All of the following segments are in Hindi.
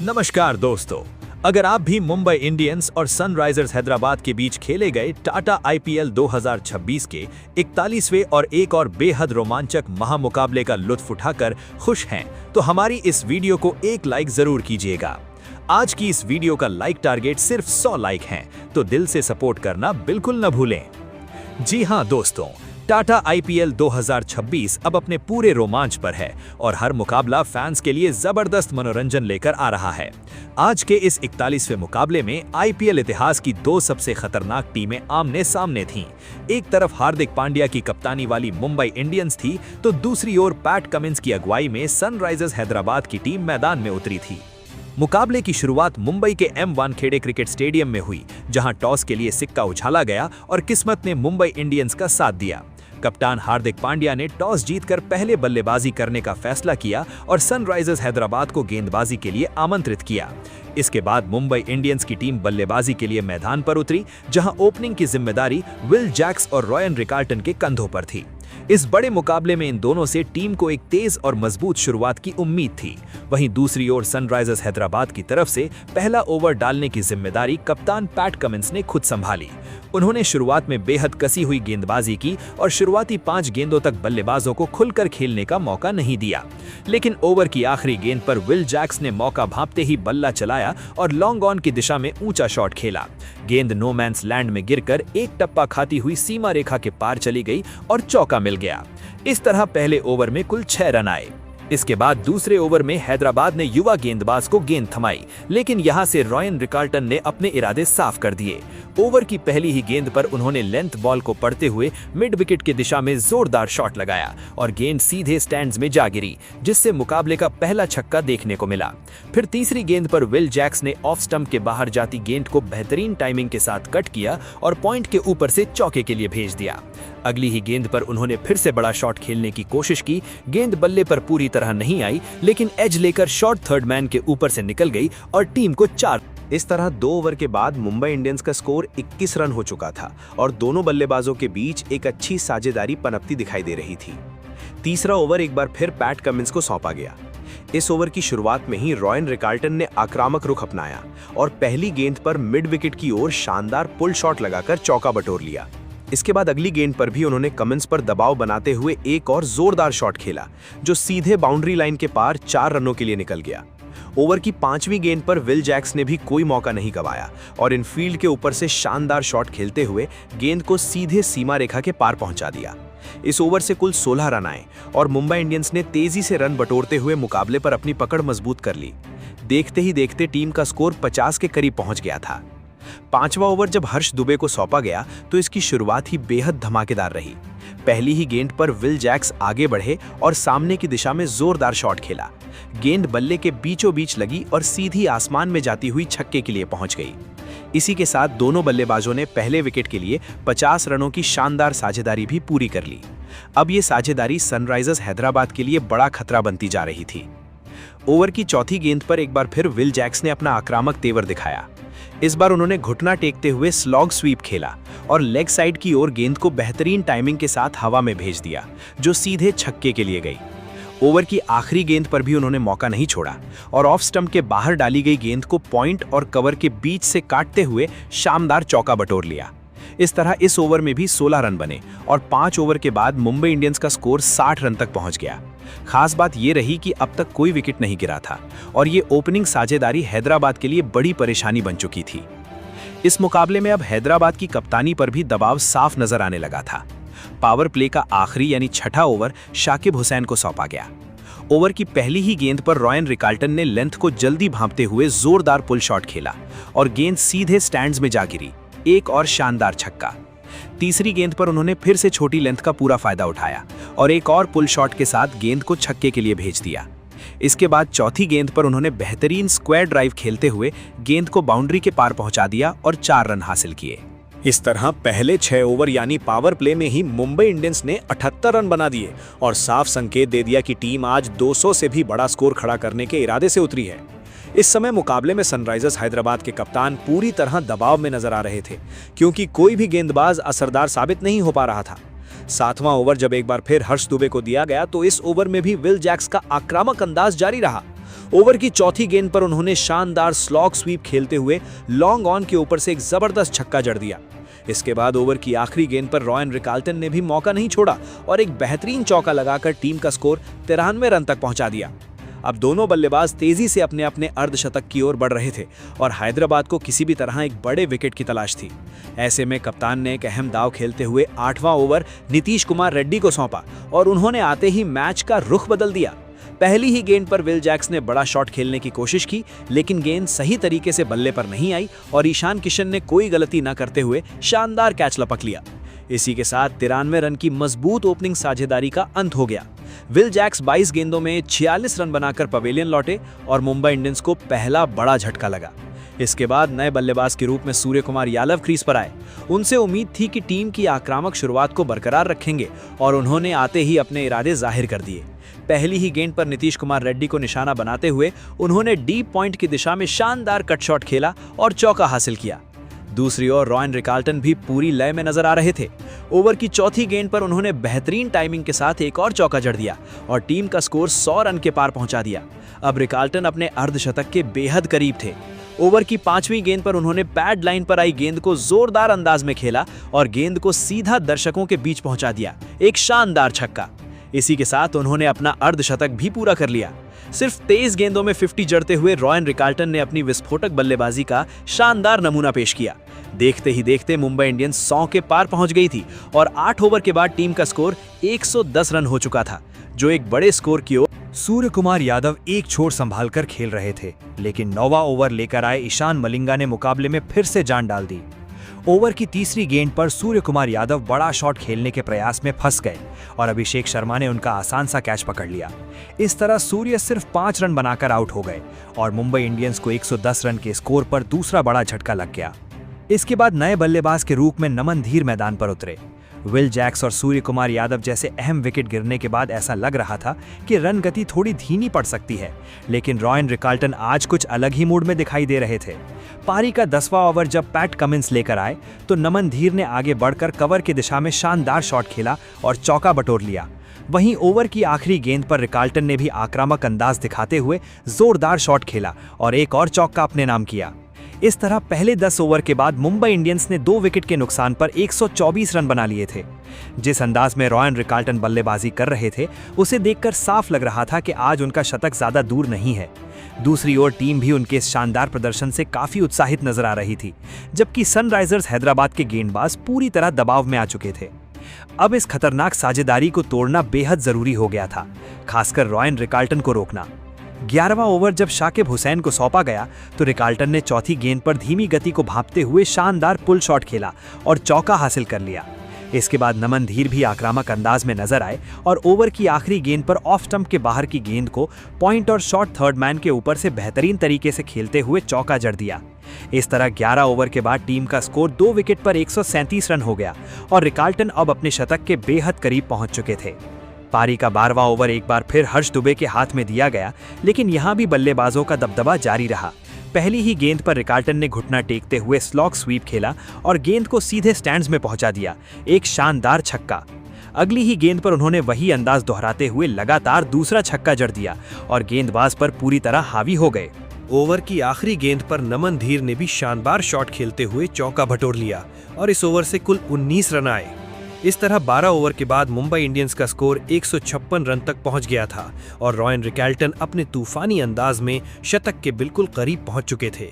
नमस्कार दोस्तों, अगर आप भी मुंबई इंडियंस और सनराइजर्स हैदराबाद के बीच खेले गए टाटा आईपीएल 2026 के 41वें और एक और बेहद रोमांचक महामुकाबले का लुत्फ उठाकर खुश हैं, तो हमारी इस वीडियो को एक लाइक जरूर कीजिएगा। आज की इस वीडियो का लाइक टारगेट सिर्फ 100 लाइक हैं, तो दिल से सपोर्ट करना बिल्कुल न भूलें। जी हाँ दोस्तों, टाटा आईपीएल 2026 अब अपने पूरे रोमांच पर है और हर मुकाबला फैंस के लिए जबरदस्त मनोरंजन लेकर आ रहा है। आज के इस 41वें मुकाबले में आईपीएल इतिहास की दो सबसे खतरनाक टीमें आमने सामने थीं। एक तरफ हार्दिक पांड्या की कप्तानी वाली मुंबई इंडियंस थी, तो दूसरी ओर पैट कमिंस की अगुवाई में सनराइजर्स हैदराबाद की टीम मैदान में उतरी थी। मुकाबले की शुरुआत मुंबई के M वानखेड़े क्रिकेट स्टेडियम में हुई, जहां टॉस के लिए सिक्का उछाला गया और किस्मत ने मुंबई इंडियंस का साथ दिया। कप्तान हार्दिक पांड्या ने टॉस जीतकर पहले बल्लेबाजी करने का फैसला किया और सनराइजर्स हैदराबाद को गेंदबाजी के लिए आमंत्रित किया। इसके बाद मुंबई इंडियंस की टीम बल्लेबाजी के लिए मैदान पर उतरी, जहां ओपनिंग की जिम्मेदारी विल जैक्स और रॉयन रिकार्टन के कंधों पर थी। इस बड़े मुकाबले में इन दोनों से टीम को एक तेज और मजबूत शुरुआत की उम्मीद थी। वहीं दूसरी ओर सनराइजर्स हैदराबाद की तरफ से पहला ओवर डालने की जिम्मेदारी कप्तान पैट कमिंस ने खुद संभाली। उन्होंने शुरुआत में बेहद कसी हुई गेंदबाजी की और शुरुआती 5 गेंदों तक बल्लेबाजों को खुलकर खेलने का मौका नहीं दिया। लेकिन ओवर की आखिरी गेंद पर विल जैक्स ने मौका भांपते ही बल्ला चलाया और लॉन्ग ऑन की दिशा में ऊंचा शॉट खेला। गेंद नो मैंस लैंड में गिरकर एक टप्पा खाती हुई सीमा रेखा के पार चली गई और चौका मिल गया। इस तरह पहले ओवर में कुल 6 रन आए। इसके बाद दूसरे ओवर में हैदराबाद ने युवा गेंदबाज को गेंद थमाई, लेकिन यहां से रॉयन रिकार्टन ने अपने इरादे साफ कर दिए। ओवर की पहली ही गेंद पर उन्होंने लेंथ बॉल को पढ़ते हुए मिड विकेट की दिशा में जोरदार शॉट लगाया और गेंद सीधे स्टैंड्स में जा गिरी, जिससे मुकाबले का पहला छक्का देखने को मिला। फिर तीसरी गेंद पर विल जैक्स ने ऑफ स्टंप के बाहर जाती गेंद को बेहतरीन टाइमिंग के साथ कट किया और पॉइंट के ऊपर से चौके के लिए भेज दिया। अगली ही गेंद पर उन्होंने फिर से बड़ा शॉट खेलने की कोशिश की। गेंद बल्ले पर पूरी तरह नहीं आई, लेकिन एज लेकर शॉट थर्ड मैन के ऊपर से निकल गई और टीम को 4। इस तरह 2 ओवर के बाद मुंबई इंडियंस का स्कोर 21 रन हो चुका था और दोनों बल्लेबाजों के बीच एक अच्छी साझेदारी पनपती दिखाई दे रही थी। तीसरा ओवर एक बार फिर पैट कमिंस को सौंपा गया। इस ओवर की शुरुआत में ही रॉयन रिकार्टन ने आक्रामक रुख अपनाया और पहली गेंद पर मिड विकेट की ओर शानदार पुल शॉट लगाकर चौका बटोर लिया। इसके बाद अगली गेंद पर भी उन्होंने कमिंस पर दबाव बनाते हुए एक और जोरदार शॉट खेला, जो सीधे बाउंड्री लाइन के पार 4 रनों के लिए निकल गया। ओवर की 5वीं गेंद पर विल जैक्स ने भी कोई मौका नहीं गंवाया और इनफील्ड के ऊपर से शानदार शॉट खेलते हुए गेंद को सीधे सीमा रेखा के पार पहुंचा दिया। इस ओवर से कुल 16 रन आए और मुंबई इंडियंस ने तेजी से रन बटोरते हुए मुकाबले पर अपनी पकड़ मजबूत कर ली। देखते ही देखते टीम का स्कोर 50 के करीब पहुंच गया था। 5वां ओवर जब हर्ष दुबे को सौंपा गया तो इसकी शुरुआत ही बेहद धमाकेदार रही। पहली ही गेंद पर विल जैक्स आगे बढ़े और सामने की दिशा में जोरदार शॉट खेला। गेंद बल्ले के बीचों बीच लगी और सीधी आसमान में जाती हुई छक्के के लिए पहुंच गई। इसी के साथ दोनों बल्लेबाजों ने पहले विकेट के लिए 50 रनों की शानदार साझेदारी भी पूरी कर ली। अब ये साझेदारी सनराइजर्स हैदराबाद के लिए बड़ा खतरा बनती जा रही थी। ओवर की चौथी गेंद पर एक बार फिर विल जैक्स ने अपना आक्रामक तेवर दिखाया। इस बार उन्होंने घुटना टेकते हुए स्लॉग स्वीप खेला और लेग साइड की ओर गेंद को बेहतरीन टाइमिंग के साथ हवा में भेज दिया, जो सीधे छक्के के लिए गई। ओवर की आखिरी गेंद पर भी उन्होंने मौका नहीं छोड़ा और ऑफ स्टंप के बाहर डाली गई गेंद को पॉइंट और कवर के बीच से काटते हुए शानदार चौका बटोर लिया। इस तरह इस ओवर में भी 16 रन बने और 5 ओवर के बाद मुंबई इंडियंस का स्कोर 60 रन तक पहुंच गया। खास बात यह रही कि अब तक कोई विकेट नहीं गिरा था और ये ओपनिंग साझेदारी हैदराबाद के लिए बड़ी परेशानी बन चुकी थी। इस मुकाबले में अब हैदराबाद की कप्तानी पर भी दबाव साफ नजर आने लगा था। पावर प्ले का आखिरी यानी 6ठा ओवर शाकिब हुसैन को सौंपा गया। ओवर की पहली ही गेंद पर रॉयन रिकार्टन ने लेंथ को जल्दी भांपते हुए जोरदार पुल शॉट खेला और गेंद सीधे स्टैंड्स में जा गिरी, एक और शानदार छक्का। तीसरी गेंद पर उन्होंने फिर से छोटी लेंथ का पूरा फायदा उठाया और एक और पुल शॉट के साथ गेंद को छक्के के लिए भेज दिया। इसके बाद चौथी गेंद पर उन्होंने बेहतरीन स्क्वायर ड्राइव खेलते हुए गेंद को बाउंड्री के पार पहुंचा दिया और 4 रन हासिल किए। इस तरह पहले 6 ओवर यानी पावर प्ले में ही मुंबई इंडियंस ने 78 रन बना दिए और साफ संकेत दे दिया कि टीम आज 200 से भी बड़ा स्कोर खड़ा करने के इरादे से उतरी है। इस समय मुकाबले में सनराइजर्स हैदराबाद के कप्तान पूरी तरह दबाव में नजर आ रहे थे, क्योंकि कोई भी गेंदबाज असरदार साबित नहीं हो पा रहा था। 7वां ओवर जब एक बार फिर हर्ष दुबे को दिया गया तो इस ओवर में भी विल जैक्स का आक्रामक अंदाज जारी रहा। ओवर की चौथी गेंद पर उन्होंने शानदार स्लॉग स्वीप खेलते हुए लॉन्ग ऑन के ऊपर से एक जबरदस्त छक्का जड़ दिया। इसके बाद ओवर की आखिरी गेंद पर रॉयन रिकाल्टन ने भी मौका नहीं छोड़ा और एक बेहतरीन चौका लगाकर टीम का स्कोर 93 रन तक पहुंचा दिया। अब दोनों बल्लेबाज तेजी से अपने अपने अर्धशतक की ओर बढ़ रहे थे और हैदराबाद को किसी भी तरह एक बड़े विकेट की तलाश थी। ऐसे में कप्तान ने एक अहम दाव खेलते हुए 8वां ओवर नीतीश कुमार रेड्डी को सौंपा और उन्होंने आते ही मैच का रुख बदल दिया। पहली ही गेंद पर विल जैक्स ने बड़ा शॉट खेलने की कोशिश की, लेकिन गेंद सही तरीके से बल्ले पर नहीं आई और ईशान किशन ने कोई गलती न करते हुए शानदार कैच लपक लिया। इसी के साथ 93 रन की मजबूत ओपनिंग साझेदारी का अंत हो गया। विल जैक्स 22 गेंदों में 46 रन बनाकर पवेलियन लौटे और मुंबई इंडियंस को पहला बड़ा झटका लगा। इसके बाद नए बल्लेबाज के रूप में सूर्य कुमार यादव क्रीज पर आए। उनसे उम्मीद थी कि टीम की आक्रामक शुरुआत को बरकरार रखेंगे और उन्होंने आते ही अपने इरादे जाहिर कर दिए। पहली ही गेंद पर नीतीश कुमार रेड्डी को निशाना बनाते हुए उन्होंने डीप पॉइंट की दिशा में शानदार कट शॉट खेला और चौका हासिल किया। दूसरी ओर रॉयन रिकाल्टन भी पूरी लय में नजर आ रहे थे। ओवर की चौथी गेंद पर उन्होंने बेहतरीन टाइमिंग के साथ एक और चौका जड़ दिया और टीम का स्कोर 100 रन के पार पहुंचा दिया। अब रिकाल्टन अपने अर्धशतक के बेहद करीब थे। ओवर की 5वीं गेंद पर उन्होंने पैड लाइन पर आई गेंद को जोरदार अंदाज में खेला और गेंद को सीधा दर्शकों के बीच पहुंचा दिया, एक शानदार छक्का। इसी के साथ उन्होंने अपना अर्धशतक भी पूरा कर लिया। सिर्फ 23 गेंदों में 50 जड़ते हुए रॉयन रिकाल्टन ने अपनी विस्फोटक बल्लेबाजी का शानदार नमूना पेश किया। देखते ही देखते मुंबई इंडियंस 100 के पार पहुंच गई थी और 8 ओवर के बाद टीम का स्कोर 110 रन हो चुका था, जो एक बड़े स्कोर की ओर। सूर्य कुमार यादव एक छोर संभालकर खेल रहे थे, लेकिन 9वां ओवर लेकर आए ईशान मलिंगा ने मुकाबले में फिर से जान डाल दी। ओवर की तीसरी गेंद पर सूर्य कुमार यादव बड़ा शॉट खेलने के प्रयास में फंस गए और अभिषेक शर्मा ने उनका आसान सा कैच पकड़ लिया। इस तरह सूर्य सिर्फ 5 रन बनाकर आउट हो गए और मुंबई इंडियंस को 110 रन के स्कोर पर दूसरा बड़ा झटका लग गया। इसके बाद नए बल्लेबाज के रूप में नमन धीर मैदान पर उतरे। विल जैक्स और सूर्य कुमार यादव जैसे अहम विकेट गिरने के बाद ऐसा लग रहा था कि रन गति थोड़ी धीमी पड़ सकती है, लेकिन रॉयन रिकाल्टन आज कुछ अलग ही मूड में दिखाई दे रहे थे। पारी का 10वां ओवर जब पैट कमिंस लेकर आए तो नमन धीर ने आगे बढ़कर कवर की दिशा में शानदार शॉट खेला और चौका बटोर लिया। वहीं ओवर की आखिरी गेंद पर रिकाल्टन ने भी आक्रामक अंदाज दिखाते हुए जोरदार शॉट खेला और एक और चौका अपने नाम किया। इस तरह पहले 10 ओवर के बाद मुंबई इंडियंस ने 2 विकेट के नुकसान पर 124 रन बना लिए थे। जिस अंदाज में रॉयन रिकाल्टन बल्लेबाजी कर रहे थे, उसे देखकर साफ लग रहा था कि आज उनका शतक ज्यादा दूर नहीं है। दूसरी ओर टीम भी उनके इस शानदार प्रदर्शन से काफी उत्साहित नजर आ रही थी, जबकि सनराइजर्स हैदराबाद के गेंदबाज पूरी तरह दबाव में आ चुके थे। अब इस खतरनाक साझेदारी को तोड़ना बेहद जरूरी हो गया था, खासकर रॉयन रिकाल्टन को रोकना। 11वां ओवर जब शाकिब हुसैन को सौंपा गया तो रिकाल्टन ने चौथी गेंद पर धीमी गति को भांपते हुए शानदार पुल शॉट खेला और चौका हासिल कर लिया। इसके बाद नमन धीर भी आक्रामक अंदाज में नजर आए और ओवर की आखिरी गेंद पर ऑफ स्टंप के बाहर की गेंद को पॉइंट और शॉट थर्ड मैन के ऊपर से बेहतरीन तरीके से खेलते हुए चौका जड़ दिया। इस तरह 11 ओवर के बाद टीम का स्कोर 2 विकेट पर 137 रन हो गया और रिकाल्टन अब अपने शतक के बेहद करीब पहुंच चुके थे। पारी का 12वां ओवर एक बार फिर हर्ष दुबे के हाथ में दिया गया, लेकिन यहां भी बल्लेबाजों का दबदबा जारी रहा। पहली ही गेंद पर रिकाल्टन ने घुटना टेकते हुए स्लॉग स्वीप खेला और गेंद को सीधे स्टैंड्स में पहुंचा दिया, एक शानदार छक्का। अगली ही गेंद पर उन्होंने वही अंदाज दोहराते हुए लगातार दूसरा छक्का जड़ दिया और गेंदबाज पर पूरी तरह हावी हो गए। ओवर की आखिरी गेंद पर नमन धीर ने भी शानदार शॉट खेलते हुए चौका बटोर लिया और इस ओवर से कुल 19 रन आए। इस तरह 12 ओवर के बाद मुंबई इंडियंस का स्कोर 156 रन तक पहुंच गया था और रॉयन रिकाल्टन अपने तूफानी अंदाज में शतक के बिल्कुल करीब पहुंच चुके थे।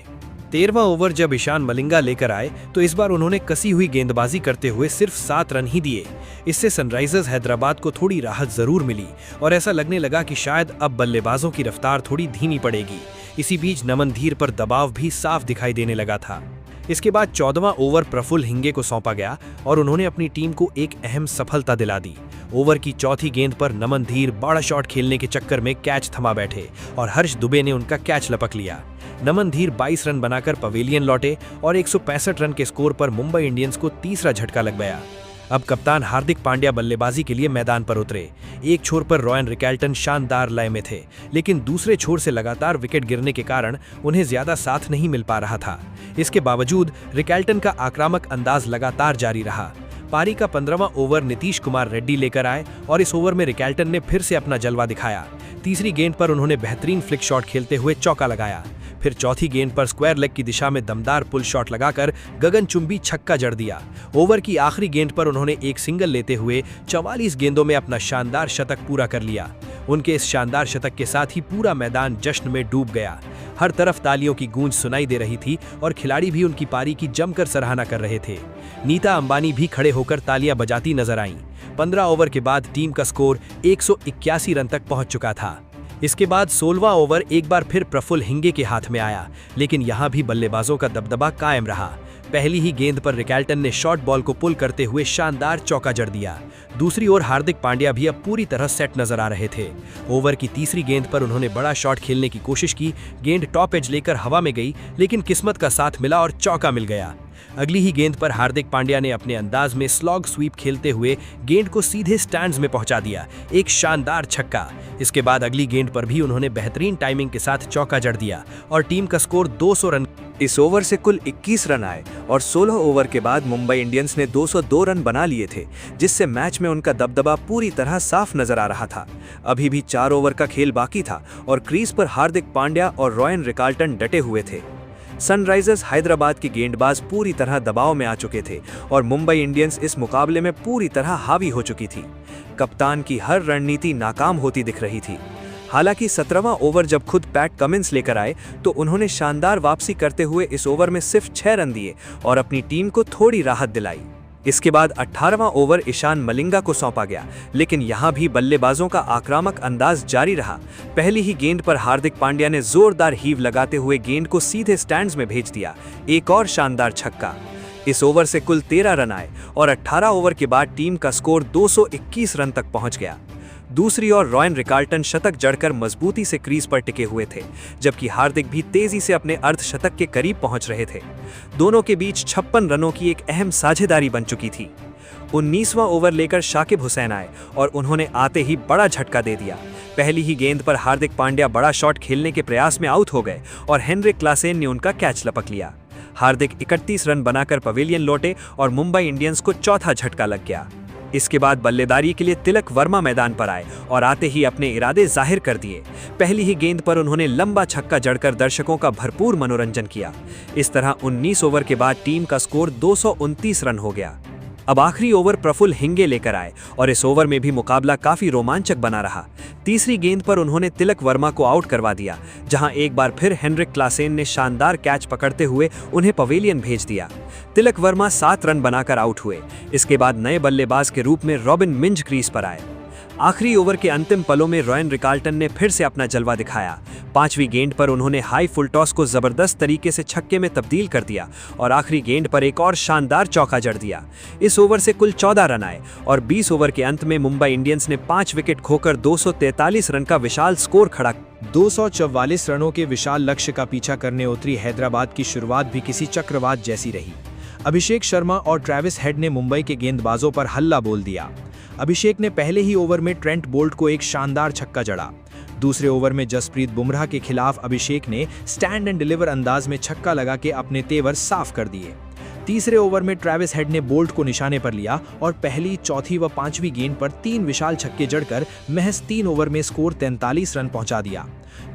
13वां ओवर जब ईशान मलिंगा लेकर आए तो इस बार उन्होंने कसी हुई गेंदबाजी करते हुए सिर्फ 7 रन ही दिए। इससे सनराइजर्स हैदराबाद को थोड़ी राहत जरूर मिली और ऐसा लगने लगा कि शायद अब बल्लेबाजों की रफ्तार थोड़ी धीमी पड़ेगी। इसी बीच नमन धीर पर दबाव भी साफ दिखाई देने लगा था। इसके बाद 14वां ओवर प्रफुल्ल हिंगे को सौंपा गया और उन्होंने अपनी टीम को एक अहम सफलता दिला दी। ओवर की चौथी गेंद पर नमन धीर बड़ा शॉट खेलने के चक्कर में कैच थमा बैठे और हर्ष दुबे ने उनका कैच लपक लिया। नमन धीर 22 रन बनाकर पवेलियन लौटे और 165 रन के स्कोर पर मुंबई इंडियंस को तीसरा झटका लग गया। अब कप्तान हार्दिक पांड्या बल्लेबाजी के लिए मैदान पर उतरे। एक छोर पर रॉयन रिकाल्टन शानदार लय में थे, लेकिन दूसरे छोर से लगातार विकेट गिरने के कारण उन्हें ज्यादा साथ नहीं मिल पा रहा था। इसके बावजूद रिकाल्टन का आक्रामक अंदाज लगातार जारी रहा। पारी का 15वां ओवर नीतीश कुमार रेड्डी लेकर आए और इस ओवर में रिकल्टन ने फिर से अपना जलवा दिखाया। तीसरी गेंद पर उन्होंने बेहतरीन फ्लिक शॉट खेलते हुए चौका लगाया। फिर चौथी गेंद पर स्क्वायर लेग की दिशा में दमदार पुल शॉट लगाकर गगनचुंबी छक्का जड़ दिया। ओवर की आखिरी गेंद पर उन्होंने एक सिंगल लेते हुए 44 गेंदों में अपना शानदार शतक पूरा कर लिया। उनके इस शानदार शतक के साथ ही पूरा मैदान जश्न में डूब गया। हर तरफ तालियों की गूंज सुनाई दे रही थी और खिलाड़ी भी उनकी पारी की जमकर सराहना कर रहे थे। नीता अंबानी भी खड़े होकर तालियां बजाती नजर आईं। 15 ओवर के बाद टीम का स्कोर 181 रन तक पहुंच चुका था। इसके बाद 16वां ओवर एक बार फिर प्रफुल्ल हिंगे के हाथ में आया, लेकिन यहां भी बल्लेबाजों का दबदबा कायम रहा। पहली ही गेंद पर रिकल्टन ने शॉर्ट बॉल को पुल करते हुए शानदार चौका जड़ दिया। दूसरी ओर हार्दिक पांड्या भी अब पूरी तरह सेट नजर आ रहे थे। ओवर की तीसरी गेंद पर उन्होंने बड़ा शॉट खेलने की कोशिश की। गेंद टॉप एज लेकर हवा में गई, लेकिन किस्मत का साथ मिला और चौका मिल गया। अगली ही गेंद पर हार्दिक पांड्या ने अपने अंदाज में स्लॉग स्वीप खेलते हुए गेंद को सीधे स्टैंड्स में पहुंचा दिया, एक शानदार छक्का। इसके बाद अगली गेंद पर भी उन्होंने बेहतरीन टाइमिंग के साथ चौका जड़ दिया और टीम का स्कोर 200 रन। इस ओवर से कुल 21 रन आए और 16 ओवर के बाद मुंबई इंडियंस ने 202 रन बना लिए थे, जिससे मैच में उनका दबदबा पूरी तरह साफ नजर आ रहा था। अभी भी 4 ओवर का खेल बाकी था और क्रीज पर हार्दिक पांड्या और रॉयन रिकल्टन डटे हुए थे। सनराइजर्स हैदराबाद के गेंदबाज पूरी तरह दबाव में आ चुके थे और मुंबई इंडियंस इस मुकाबले में पूरी तरह हावी हो चुकी थी। कप्तान की हर रणनीति नाकाम होती दिख रही थी। हालांकि 17वां ओवर जब खुद पैट कमिंस लेकर आए तो उन्होंने शानदार वापसी करते हुए इस ओवर में सिर्फ 6 रन दिए और अपनी टीम को थोड़ी राहत दिलाई। इसके बाद 18वां ओवर ईशान मलिंगा को सौंपा गया, लेकिन यहां भी बल्लेबाजों का आक्रामक अंदाज जारी रहा। पहली ही गेंद पर हार्दिक पांड्या ने जोरदार हीव लगाते हुए गेंद को सीधे स्टैंड्स में भेज दिया, एक और शानदार छक्का। इस ओवर से कुल 13 रन आए और 18 ओवर के बाद टीम का स्कोर 221 रन तक पहुंच गया। दूसरी ओर रॉयन रिकल्टन शतक जड़कर मजबूती से क्रीज पर टिके हुए थे, जबकि हार्दिक भी तेजी से अपने अर्धशतक के करीब पहुंच रहे थे। दोनों के बीच 56 रनों की एक अहम साझेदारी बन चुकी थी। 19वां ओवर लेकर शाकिब हुसैन आए और उन्होंने आते ही बड़ा झटका दे दिया। पहली ही गेंद पर हार्दिक पांड्या बड़ा शॉट खेलने के प्रयास में आउट हो गए और हेनरिक क्लासेन ने उनका कैच लपक लिया। हार्दिक 31 रन बनाकर पवेलियन लौटे और मुंबई इंडियंस को चौथा झटका लग गया। इसके बाद बल्लेबाजी के लिए तिलक वर्मा मैदान पर आए और आते ही अपने इरादे जाहिर कर दिए। पहली ही गेंद पर उन्होंने लंबा छक्का जड़कर दर्शकों का भरपूर मनोरंजन किया। इस तरह 19 ओवर के बाद टीम का स्कोर 229 रन हो गया। अब आखिरी ओवर प्रफुल्ल हिंगे लेकर आए और इस ओवर में भी मुकाबला काफी रोमांचक बना रहा। तीसरी गेंद पर उन्होंने तिलक वर्मा को आउट करवा दिया, जहां एक बार फिर हेनरिक क्लासेन ने शानदार कैच पकड़ते हुए उन्हें पवेलियन भेज दिया। तिलक वर्मा 7 रन बनाकर आउट हुए। इसके बाद नए बल्लेबाज के रूप में रॉबिन मिंज क्रीज पर आए। आखिरी ओवर के अंतिम पलों में रॉयन रिकल्टन ने फिर से अपना जलवा दिखाया। 5वीं गेंद पर उन्होंने हाई फुल टॉस को जबरदस्त तरीके से छक्के में तब्दील कर दिया और आखिरी गेंद पर एक और शानदार चौका जड़ दिया। इस ओवर से कुल 14 रन आए और 20 ओवर के अंत में मुंबई इंडियंस ने 5 विकेट खोकर 243 रन का विशाल स्कोर खड़ा। 244 रनों के विशाल लक्ष्य का पीछा करने उतरी हैदराबाद की शुरुआत भी किसी चक्रवात जैसी रही। अभिषेक शर्मा और ट्रेविस हेड ने मुंबई के गेंदबाजों पर हल्ला बोल दिया। अभिषेक ने पहले ही ओवर में ट्रेंट बोल्ट को एक शानदार छक्का जड़ा। दूसरे ओवर में जसप्रीत बुमराह के खिलाफ अभिषेक ने स्टैंड एंड डिलीवर अंदाज में छक्का लगा के अपने तेवर साफ कर दिए। तीसरे ओवर में ट्रेविस हेड ने बोल्ट को निशाने पर लिया और पहली, चौथी व 5वीं गेंद पर 3 विशाल छक्के जड़कर महज 3 ओवर में स्कोर 43 रन पहुंचा दिया।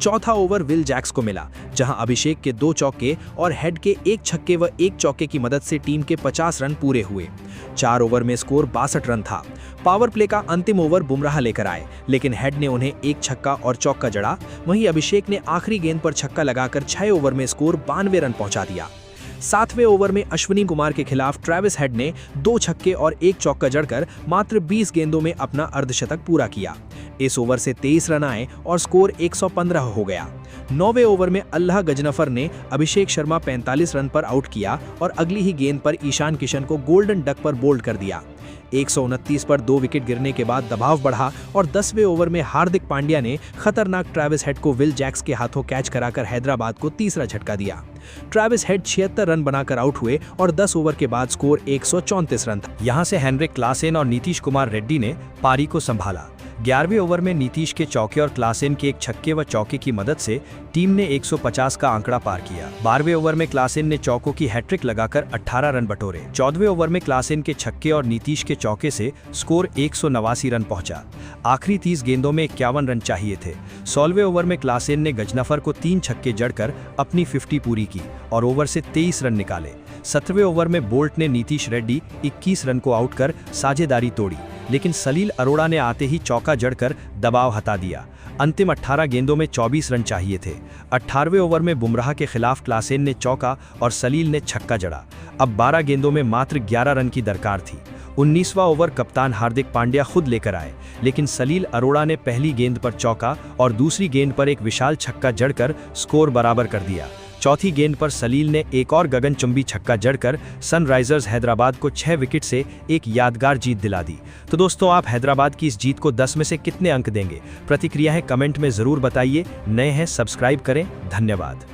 चौथा ओवर विल जैक्स को मिला, जहां अभिषेक के 2 चौके और हेड के 1 छक्के व 1 चौके की मदद से टीम के 50 रन पूरे हुए। 4 ओवर में स्कोर 62 रन था। पावर प्ले का अंतिम ओवर बुमराह लेकर आए, लेकिन हेड ने उन्हें 1 छक्का और चौका जड़ा। वहीं अभिषेक ने आखिरी गेंद पर छक्का लगाकर 6 ओवर में स्कोर 92 रन पहुंचा दिया। 7वें ओवर में अश्विनी कुमार के खिलाफ ट्रेविस हेड ने 2 छक्के और 1 चौका जड़कर मात्र 20 गेंदों में अपना अर्धशतक पूरा किया। इस ओवर से 23 रन आए और स्कोर 115 हो गया। 9वें ओवर में अल्लाह गजनफर ने अभिषेक शर्मा 45 रन पर आउट किया और अगली ही गेंद पर ईशान किशन को गोल्डन डक पर बोल्ड कर दिया। 129 पर 2 विकेट गिरने के बाद दबाव बढ़ा और 10वें ओवर में हार्दिक पांड्या ने खतरनाक ट्रेविस हेड को विल जैक्स के हाथों कैच कराकर हैदराबाद को तीसरा झटका दिया। ट्रेविस हेड 76 रन बनाकर आउट हुए और 10 ओवर के बाद स्कोर 134 रन था। यहां से हेनरिक क्लासेन और नीतीश कुमार रेड्डी ने पारी को संभाला। 11वें ओवर में नीतीश के चौके और क्लासेन के एक छक्के व चौके की मदद से टीम ने 150 का आंकड़ा पार किया। 12वें ओवर में क्लासेन ने चौकों की हैट्रिक लगाकर 18 रन बटोरे। 14वें ओवर में क्लासेन के छक्के और नीतीश के चौके से स्कोर 189 रन पहुंचा। आखिरी 30 गेंदों में 51 रन चाहिए थे। 16वें ओवर में क्लासेन ने गजनफर को 3 छक्के जड़कर अपनी 50 पूरी की और ओवर से 23 रन निकाले। 17वें ओवर में बोल्ट ने नीतीश रेड्डी 21 रन को आउट कर साझेदारी तोड़ी, लेकिन सलील अरोड़ा ने आते ही चौका जड़कर दबाव हटा दिया। अंतिम 18 गेंदों में 24 रन चाहिए थे। 18वें ओवर में बुमराह के खिलाफ क्लासेन ने चौका और सलील ने छक्का जड़ा। अब 12 गेंदों में मात्र 11 रन की दरकार थी। 19वां ओवर कप्तान हार्दिक पांड्या खुद लेकर आए, लेकिन सलील अरोड़ा ने पहली गेंद पर चौका और दूसरी गेंद पर एक विशाल छक्का जड़कर स्कोर बराबर कर दिया। चौथी गेंद पर सलील ने एक और गगनचुंबी छक्का जड़कर सनराइजर्स हैदराबाद को 6 विकेट से एक यादगार जीत दिला दी। तो दोस्तों, आप हैदराबाद की इस जीत को 10 में से कितने अंक देंगे? प्रतिक्रियाएं कमेंट में जरूर बताइए। नए हैं सब्सक्राइब करें। धन्यवाद।